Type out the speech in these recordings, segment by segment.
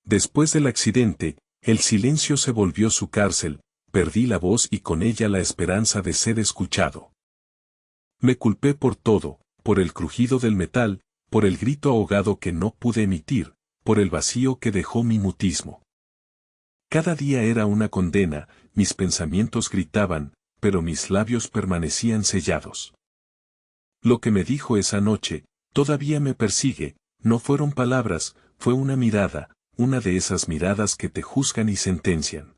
Después del accidente, el silencio se volvió su cárcel, perdí la voz y con ella la esperanza de ser escuchado. Me culpé por todo, por el crujido del metal, por el grito ahogado que no pude emitir, por el vacío que dejó mi mutismo. Cada día era una condena, mis pensamientos gritaban, pero mis labios permanecían sellados. Lo que me dijo esa noche, todavía me persigue, no fueron palabras, fue una mirada, una de esas miradas que te juzgan y sentencian.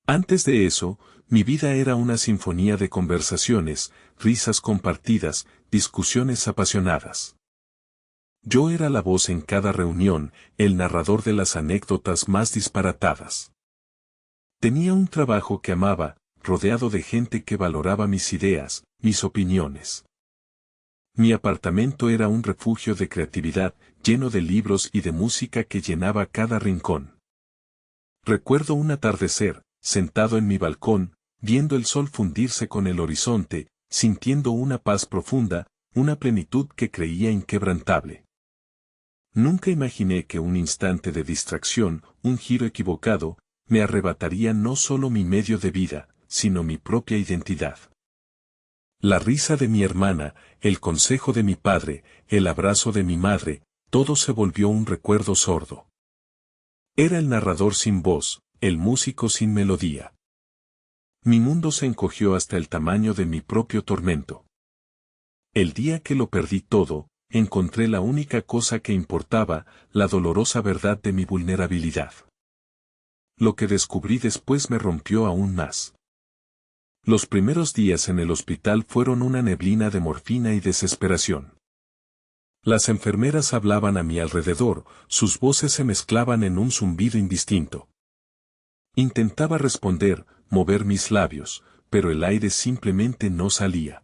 Antes de eso, mi vida era una sinfonía de conversaciones, risas compartidas, discusiones apasionadas. Yo era la voz en cada reunión, el narrador de las anécdotas más disparatadas. Tenía un trabajo que amaba, rodeado de gente que valoraba mis ideas, mis opiniones. Mi apartamento era un refugio de creatividad, lleno de libros y de música que llenaba cada rincón. Recuerdo un atardecer, sentado en mi balcón, viendo el sol fundirse con el horizonte, sintiendo una paz profunda, una plenitud que creía inquebrantable. Nunca imaginé que un instante de distracción, un giro equivocado, me arrebataría no solo mi medio de vida, sino mi propia identidad. La risa de mi hermana, el consejo de mi padre, el abrazo de mi madre, todo se volvió un recuerdo sordo. Era el narrador sin voz, el músico sin melodía. Mi mundo se encogió hasta el tamaño de mi propio tormento. El día que lo perdí todo, encontré la única cosa que importaba, la dolorosa verdad de mi vulnerabilidad. Lo que descubrí después me rompió aún más. Los primeros días en el hospital fueron una neblina de morfina y desesperación. Las enfermeras hablaban a mi alrededor, sus voces se mezclaban en un zumbido indistinto. Intentaba responder, mover mis labios, pero el aire simplemente no salía.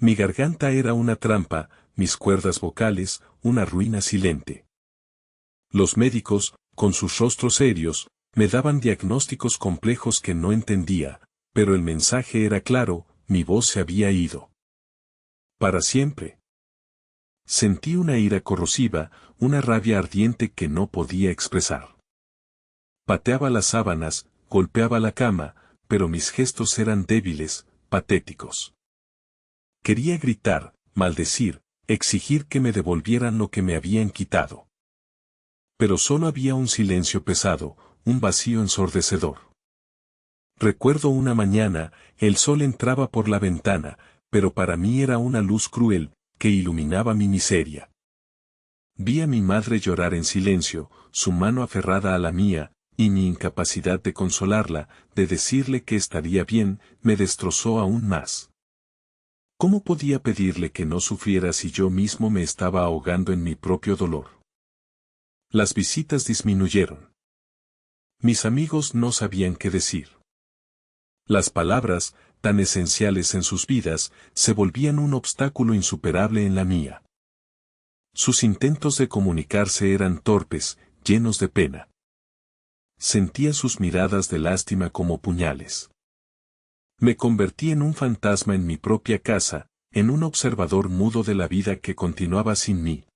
Mi garganta era una trampa, mis cuerdas vocales, una ruina silente. Los médicos, con sus rostros serios, me daban diagnósticos complejos que no entendía, pero el mensaje era claro, mi voz se había ido. Para siempre. Sentí una ira corrosiva, una rabia ardiente que no podía expresar. Pateaba las sábanas, golpeaba la cama, pero mis gestos eran débiles, patéticos. Quería gritar, maldecir, exigir que me devolvieran lo que me habían quitado. Pero solo había un silencio pesado, un vacío ensordecedor. Recuerdo una mañana, el sol entraba por la ventana, pero para mí era una luz cruel, que iluminaba mi miseria. Vi a mi madre llorar en silencio, su mano aferrada a la mía, y mi incapacidad de consolarla, de decirle que estaría bien, me destrozó aún más. ¿Cómo podía pedirle que no sufriera si yo mismo me estaba ahogando en mi propio dolor? Las visitas disminuyeron. Mis amigos no sabían qué decir. Las palabras, tan esenciales en sus vidas, se volvían un obstáculo insuperable en la mía. Sus intentos de comunicarse eran torpes, llenos de pena. Sentía sus miradas de lástima como puñales. Me convertí en un fantasma en mi propia casa, en un observador mudo de la vida que continuaba sin mí.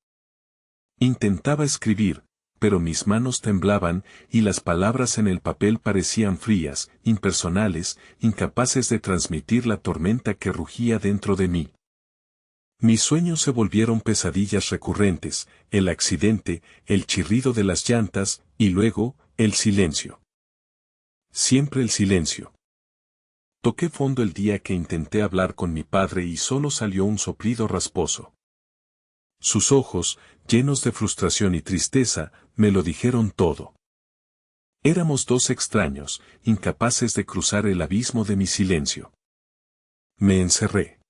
Intentaba escribir, pero mis manos temblaban y las palabras en el papel parecían frías, impersonales, incapaces de transmitir la tormenta que rugía dentro de mí. Mis sueños se volvieron pesadillas recurrentes, el accidente, el chirrido de las llantas, y luego, el silencio. Siempre el silencio. Toqué fondo el día que intenté hablar con mi padre y solo salió un soplido rasposo. Sus ojos, llenos de frustración y tristeza, me lo dijeron todo. Éramos dos extraños, incapaces de cruzar el abismo de mi silencio. Me encerré.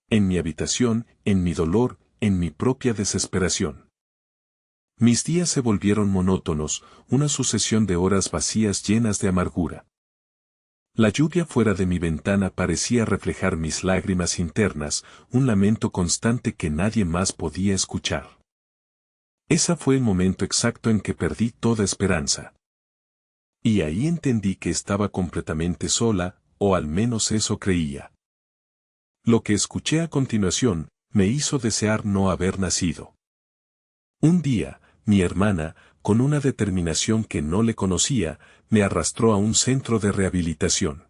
En mi habitación, en mi dolor, en mi propia desesperación. Mis días se volvieron monótonos, una sucesión de horas vacías llenas de amargura. La lluvia fuera de mi ventana parecía reflejar mis lágrimas internas, un lamento constante que nadie más podía escuchar. Ese fue el momento exacto en que perdí toda esperanza. Y ahí entendí que estaba completamente sola, o al menos eso creía. Lo que escuché a continuación, me hizo desear no haber nacido. Un día, mi hermana, con una determinación que no le conocía, me arrastró a un centro de rehabilitación.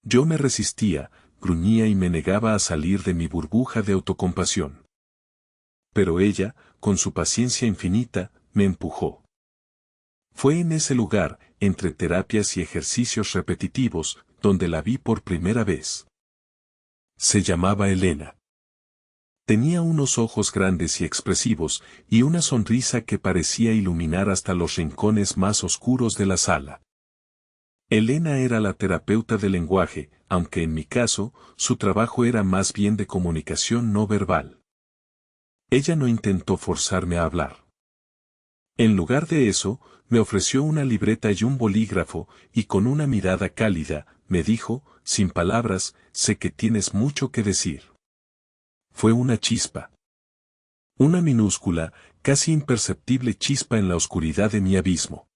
Yo me resistía, gruñía y me negaba a salir de mi burbuja de autocompasión. Pero ella, con su paciencia infinita, me empujó. Fue en ese lugar, entre terapias y ejercicios repetitivos, donde la vi por primera vez. Se llamaba Elena. Tenía unos ojos grandes y expresivos, y una sonrisa que parecía iluminar hasta los rincones más oscuros de la sala. Elena era la terapeuta del lenguaje, aunque en mi caso, su trabajo era más bien de comunicación no verbal. Ella no intentó forzarme a hablar. En lugar de eso, me ofreció una libreta y un bolígrafo, y con una mirada cálida, me dijo, sin palabras, sé que tienes mucho que decir. Fue una chispa. Una minúscula, casi imperceptible chispa en la oscuridad de mi abismo.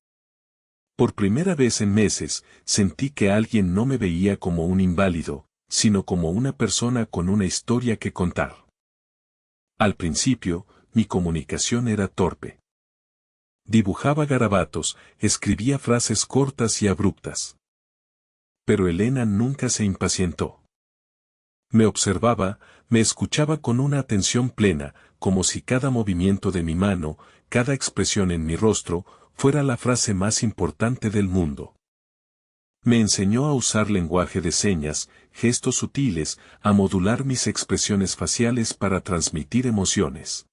Por primera vez en meses, sentí que alguien no me veía como un inválido, sino como una persona con una historia que contar. Al principio, mi comunicación era torpe. Dibujaba garabatos, escribía frases cortas y abruptas. Pero Elena nunca se impacientó. Me observaba, me escuchaba con una atención plena, como si cada movimiento de mi mano, cada expresión en mi rostro, fuera la frase más importante del mundo. Me enseñó a usar lenguaje de señas, gestos sutiles, a modular mis expresiones faciales para transmitir emociones.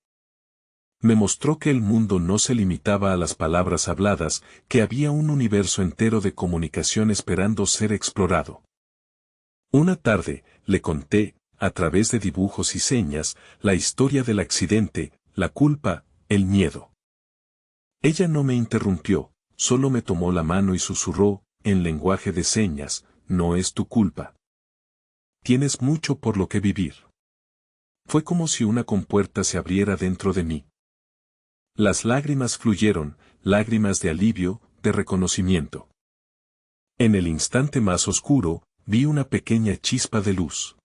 Me mostró que el mundo no se limitaba a las palabras habladas, que había un universo entero de comunicación esperando ser explorado. Una tarde, le conté, a través de dibujos y señas, la historia del accidente, la culpa, el miedo. Ella no me interrumpió, solo me tomó la mano y susurró, en lenguaje de señas, no es tu culpa. Tienes mucho por lo que vivir. Fue como si una compuerta se abriera dentro de mí. Las lágrimas fluyeron, lágrimas de alivio, de reconocimiento. En el instante más oscuro, vi una pequeña chispa de luz.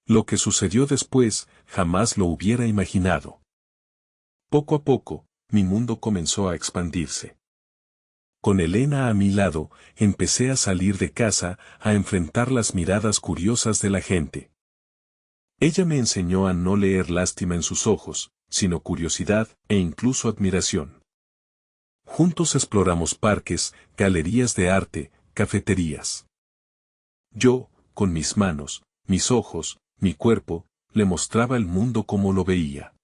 Lo que sucedió después, jamás lo hubiera imaginado. Poco a poco, mi mundo comenzó a expandirse. Con Elena a mi lado, empecé a salir de casa, a enfrentar las miradas curiosas de la gente. Ella me enseñó a no leer lástima en sus ojos, sino curiosidad e incluso admiración. Juntos exploramos parques, galerías de arte, cafeterías. Yo, con mis manos, mis ojos, mi cuerpo, le mostraba el mundo como lo veía.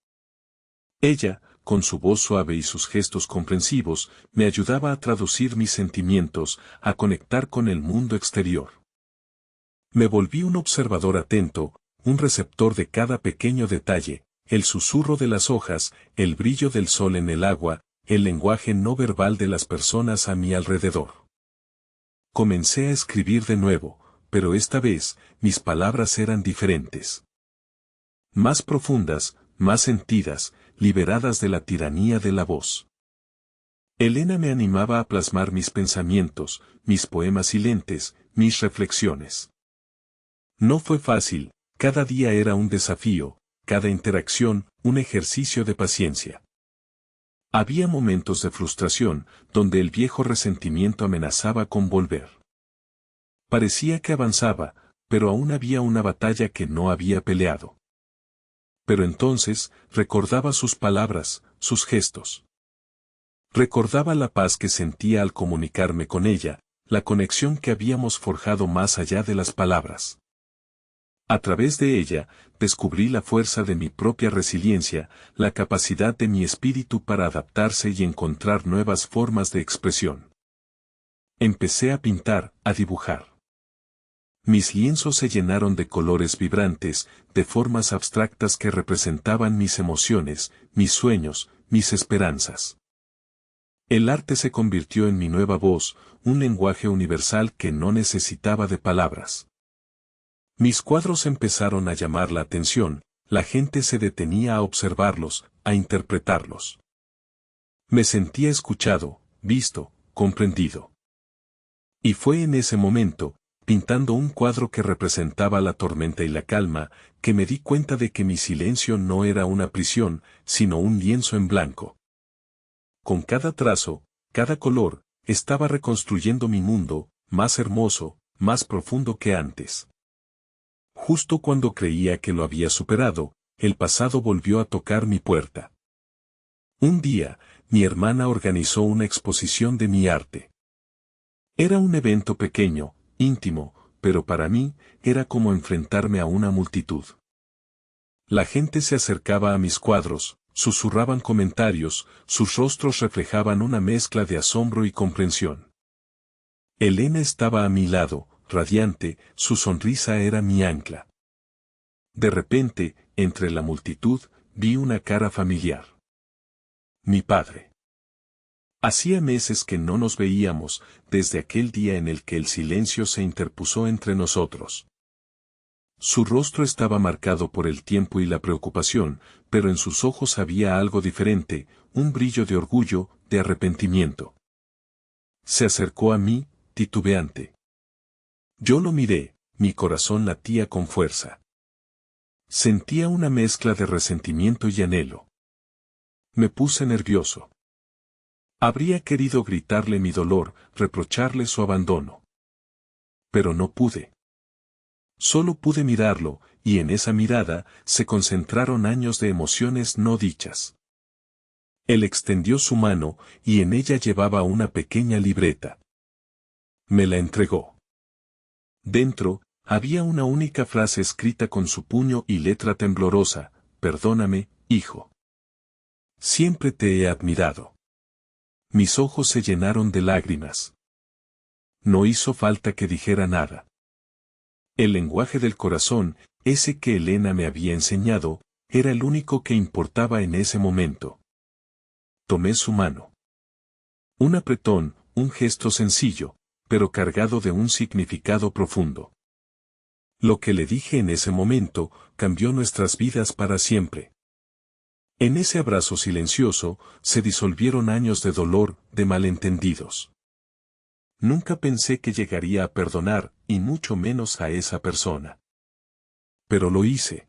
Ella, con su voz suave y sus gestos comprensivos, me ayudaba a traducir mis sentimientos, a conectar con el mundo exterior. Me volví un observador atento, un receptor de cada pequeño detalle, el susurro de las hojas, el brillo del sol en el agua, el lenguaje no verbal de las personas a mi alrededor. Comencé a escribir de nuevo, pero esta vez, mis palabras eran diferentes. Más profundas, más sentidas, liberadas de la tiranía de la voz. Elena me animaba a plasmar mis pensamientos, mis poemas silentes, mis reflexiones. No fue fácil, cada día era un desafío, cada interacción, un ejercicio de paciencia. Había momentos de frustración, donde el viejo resentimiento amenazaba con volver. Parecía que avanzaba, pero aún había una batalla que no había peleado. Pero entonces, recordaba sus palabras, sus gestos. Recordaba la paz que sentía al comunicarme con ella, la conexión que habíamos forjado más allá de las palabras. A través de ella, descubrí la fuerza de mi propia resiliencia, la capacidad de mi espíritu para adaptarse y encontrar nuevas formas de expresión. Empecé a pintar, a dibujar. Mis lienzos se llenaron de colores vibrantes, de formas abstractas que representaban mis emociones, mis sueños, mis esperanzas. El arte se convirtió en mi nueva voz, un lenguaje universal que no necesitaba de palabras. Mis cuadros empezaron a llamar la atención, la gente se detenía a observarlos, a interpretarlos. Me sentía escuchado, visto, comprendido. Y fue en ese momento, pintando un cuadro que representaba la tormenta y la calma, que me di cuenta de que mi silencio no era una prisión, sino un lienzo en blanco. con cada trazo, cada color, estaba reconstruyendo mi mundo, más hermoso, más profundo que antes. Justo cuando creía que lo había superado, el pasado volvió a tocar mi puerta. Un día, mi hermana organizó una exposición de mi arte. Era un evento pequeño, íntimo, pero para mí, era como enfrentarme a una multitud. La gente se acercaba a mis cuadros, susurraban comentarios, sus rostros reflejaban una mezcla de asombro y comprensión. Elena estaba a mi lado, radiante, su sonrisa era mi ancla. De repente, entre la multitud, vi una cara familiar. Mi padre. Hacía meses que no nos veíamos, desde aquel día en el que el silencio se interpuso entre nosotros. Su rostro estaba marcado por el tiempo y la preocupación, pero en sus ojos había algo diferente, un brillo de orgullo, de arrepentimiento. Se acercó a mí, titubeante. Yo lo miré, mi corazón latía con fuerza. Sentía una mezcla de resentimiento y anhelo. Me puse nervioso. Habría querido gritarle mi dolor, reprocharle su abandono. Pero no pude. Solo pude mirarlo, y en esa mirada se concentraron años de emociones no dichas. Él extendió su mano, y en ella llevaba una pequeña libreta. Me la entregó. Dentro, había una única frase escrita con su puño y letra temblorosa: perdóname, hijo. Siempre te he admirado. Mis ojos se llenaron de lágrimas. No hizo falta que dijera nada. El lenguaje del corazón, ese que Elena me había enseñado, era el único que importaba en ese momento. Tomé su mano. Un apretón, un gesto sencillo, pero cargado de un significado profundo. Lo que le dije en ese momento cambió nuestras vidas para siempre. En ese abrazo silencioso se disolvieron años de dolor, de malentendidos. Nunca pensé que llegaría a perdonar, y mucho menos a esa persona. Pero lo hice.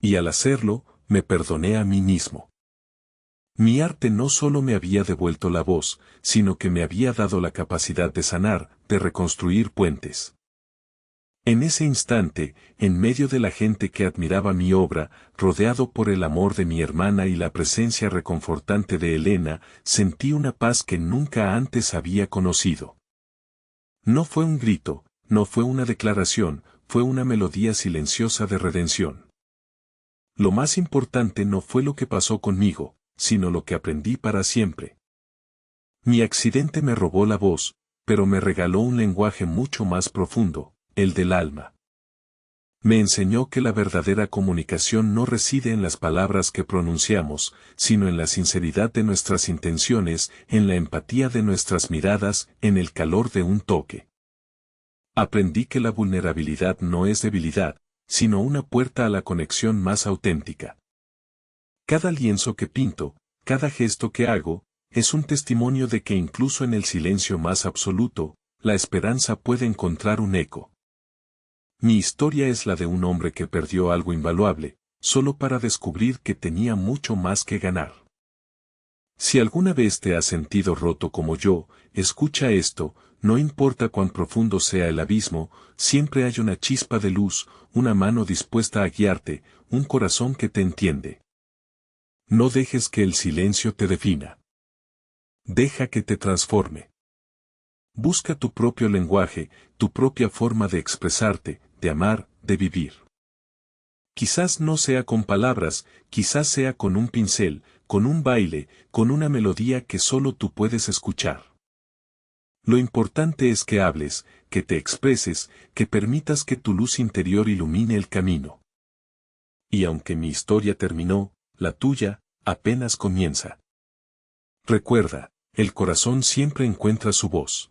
Y al hacerlo, me perdoné a mí mismo. Mi arte no solo me había devuelto la voz, sino que me había dado la capacidad de sanar, de reconstruir puentes. En ese instante, en medio de la gente que admiraba mi obra, rodeado por el amor de mi hermana y la presencia reconfortante de Elena, sentí una paz que nunca antes había conocido. No fue un grito, no fue una declaración, fue una melodía silenciosa de redención. Lo más importante no fue lo que pasó conmigo, sino lo que aprendí para siempre. Mi accidente me robó la voz, pero me regaló un lenguaje mucho más profundo, el del alma. Me enseñó que la verdadera comunicación no reside en las palabras que pronunciamos, sino en la sinceridad de nuestras intenciones, en la empatía de nuestras miradas, en el calor de un toque. Aprendí que la vulnerabilidad no es debilidad, sino una puerta a la conexión más auténtica. Cada lienzo que pinto, cada gesto que hago, es un testimonio de que incluso en el silencio más absoluto, la esperanza puede encontrar un eco. Mi historia es la de un hombre que perdió algo invaluable, solo para descubrir que tenía mucho más que ganar. Si alguna vez te has sentido roto como yo, escucha esto, no importa cuán profundo sea el abismo, siempre hay una chispa de luz, una mano dispuesta a guiarte, un corazón que te entiende. No dejes que el silencio te defina. Deja que te transforme. Busca tu propio lenguaje, tu propia forma de expresarte, de amar, de vivir. Quizás no sea con palabras, quizás sea con un pincel, con un baile, con una melodía que solo tú puedes escuchar. Lo importante es que hables, que te expreses, que permitas que tu luz interior ilumine el camino. Y aunque mi historia terminó, la tuya apenas comienza. Recuerda, el corazón siempre encuentra su voz.